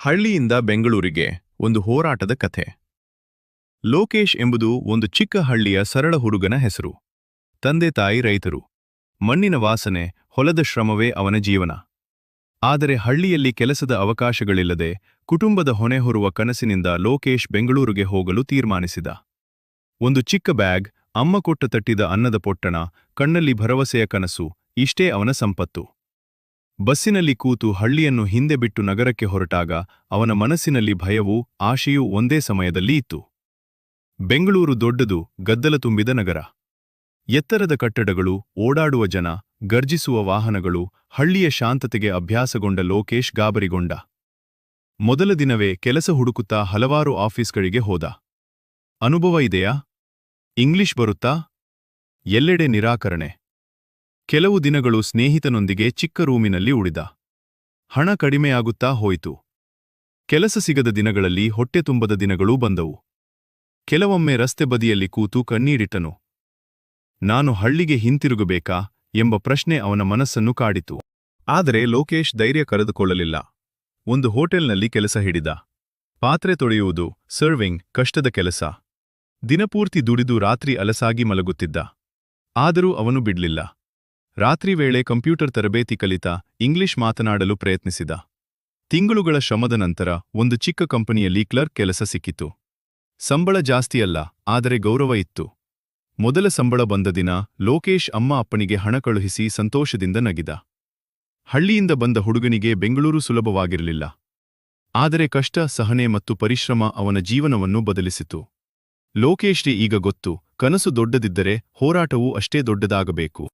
ಹಳ್ಳಿಯಿಂದ ಬೆಂಗಳೂರಿಗೆ ಒಂದು ಹೋರಾಟದ ಕಥೆ. ಲೋಕೇಶ್ ಎಂಬುದು ಒಂದು ಚಿಕ್ಕ ಹಳ್ಳಿಯ ಸರಳ ಹುಡುಗನ ಹೆಸರು. ತಂದೆ ತಾಯಿ ರೈತರು. ಮಣ್ಣಿನ ವಾಸನೆ, ಹೊಲದ ಶ್ರಮವೇ ಅವನ ಜೀವನ. ಆದರೆ ಹಳ್ಳಿಯಲ್ಲಿ ಕೆಲಸದ ಅವಕಾಶಗಳಿಲ್ಲದೆ ಕುಟುಂಬದ ಹೊಣೆ ಹೊರುವ ಕನಸಿನಿಂದ ಲೋಕೇಶ್ ಬೆಂಗಳೂರಿಗೆ ಹೋಗಲು ತೀರ್ಮಾನಿಸಿದ. ಒಂದು ಚಿಕ್ಕ ಬ್ಯಾಗ್, ಅಮ್ಮ ಕೊಟ್ಟ ತಟ್ಟಿದ ಅನ್ನದ ಪೊಟ್ಟಣ, ಕಣ್ಣಲ್ಲಿ ಭರವಸೆಯ ಕನಸು, ಇಷ್ಟೇ ಅವನ ಸಂಪತ್ತು. ಬಸ್ಸಿನಲ್ಲಿ ಕೂತು ಹಳ್ಳಿಯನ್ನು ಹಿಂದೆ ಬಿಟ್ಟು ನಗರಕ್ಕೆ ಹೊರಟಾಗ ಅವನ ಮನಸ್ಸಿನಲ್ಲಿ ಭಯವೂ ಆಶೆಯೂ ಒಂದೇ ಸಮಯದಲ್ಲಿ ಇತ್ತು. ಬೆಂಗಳೂರು ದೊಡ್ಡದು, ಗದ್ದಲ ತುಂಬಿದ ನಗರ. ಎತ್ತರದ ಕಟ್ಟಡಗಳು, ಓಡಾಡುವ ಜನ, ಗರ್ಜಿಸುವ ವಾಹನಗಳು. ಹಳ್ಳಿಯ ಶಾಂತತೆಗೆ ಅಭ್ಯಾಸಗೊಂಡ ಲೋಕೇಶ್ ಗಾಬರಿಗೊಂಡ. ಮೊದಲ ದಿನವೇ ಕೆಲಸ ಹುಡುಕುತ್ತಾ ಹಲವಾರು ಆಫೀಸ್ಗಳಿಗೆ ಹೋದ. ಅನುಭವ ಇದೆಯಾ? ಇಂಗ್ಲಿಷ್ ಬರುತ್ತಾ? ಎಲ್ಲೆಡೆ ನಿರಾಕರಣೆ. ಕೆಲವು ದಿನಗಳು ಸ್ನೇಹಿತನೊಂದಿಗೆ ಚಿಕ್ಕ ರೂಮಿನಲ್ಲಿ ಉಳಿದ. ಹಣ ಕಡಿಮೆಯಾಗುತ್ತಾ ಹೋಯಿತು. ಕೆಲಸ ಸಿಗದ ದಿನಗಳಲ್ಲಿ ಹೊಟ್ಟೆ ತುಂಬದ ದಿನಗಳೂ ಬಂದವು. ಕೆಲವೊಮ್ಮೆ ರಸ್ತೆ ಬದಿಯಲ್ಲಿ ಕೂತು ಕಣ್ಣೀರಿಟ್ಟನು. ನಾನು ಹಳ್ಳಿಗೆ ಹಿಂತಿರುಗಬೇಕಾ ಎಂಬ ಪ್ರಶ್ನೆ ಅವನ ಮನಸ್ಸನ್ನು ಕಾಡಿತು. ಆದರೆ ಲೋಕೇಶ್ ಧೈರ್ಯ ಕರೆದುಕೊಳ್ಳಲಿಲ್ಲ. ಒಂದು ಹೋಟೆಲ್ನಲ್ಲಿ ಕೆಲಸ ಹಿಡಿದ. ಪಾತ್ರೆ ತೊಳೆಯುವುದು, ಸರ್ವಿಂಗ್, ಕಷ್ಟದ ಕೆಲಸ. ದಿನಪೂರ್ತಿ ದುಡಿದು ರಾತ್ರಿ ಅಲಸಾಗಿ ಮಲಗುತ್ತಿದ್ದ. ಆದರೂ ಅವನು ಬಿಡ್ಲಿಲ್ಲ. ರಾತ್ರಿ ವೇಳೆ ಕಂಪ್ಯೂಟರ್ ತರಬೇತಿ ಕಲಿತ, ಇಂಗ್ಲಿಷ್ ಮಾತನಾಡಲು ಪ್ರಯತ್ನಿಸಿದ. ತಿಂಗಳುಗಳ ಶ್ರಮದ ನಂತರ ಒಂದು ಚಿಕ್ಕ ಕಂಪನಿಯಲ್ಲಿ ಕ್ಲರ್ಕ್ ಕೆಲಸ ಸಿಕ್ಕಿತು. ಸಂಬಳ ಜಾಸ್ತಿಯಲ್ಲ, ಆದರೆ ಗೌರವ ಇತ್ತು. ಮೊದಲ ಸಂಬಳ ಬಂದ ದಿನ ಲೋಕೇಶ್ ಅಮ್ಮ ಅಪ್ಪನಿಗೆ ಹಣ ಕಳುಹಿಸಿ ಸಂತೋಷದಿಂದ ನಗಿದ. ಹಳ್ಳಿಯಿಂದ ಬಂದ ಹುಡುಗನಿಗೆ ಬೆಂಗಳೂರು ಸುಲಭವಾಗಿರಲಿಲ್ಲ. ಆದರೆ ಕಷ್ಟ, ಸಹನೆ ಮತ್ತು ಪರಿಶ್ರಮ ಅವನ ಜೀವನವನ್ನು ಬದಲಿಸಿತು. ಲೋಕೇಶ್ಗೆ ಈಗ ಗೊತ್ತು, ಕನಸು ದೊಡ್ಡದಿದ್ದರೆ ಹೋರಾಟವೂ ಅಷ್ಟೇ ದೊಡ್ಡದಾಗಬೇಕು.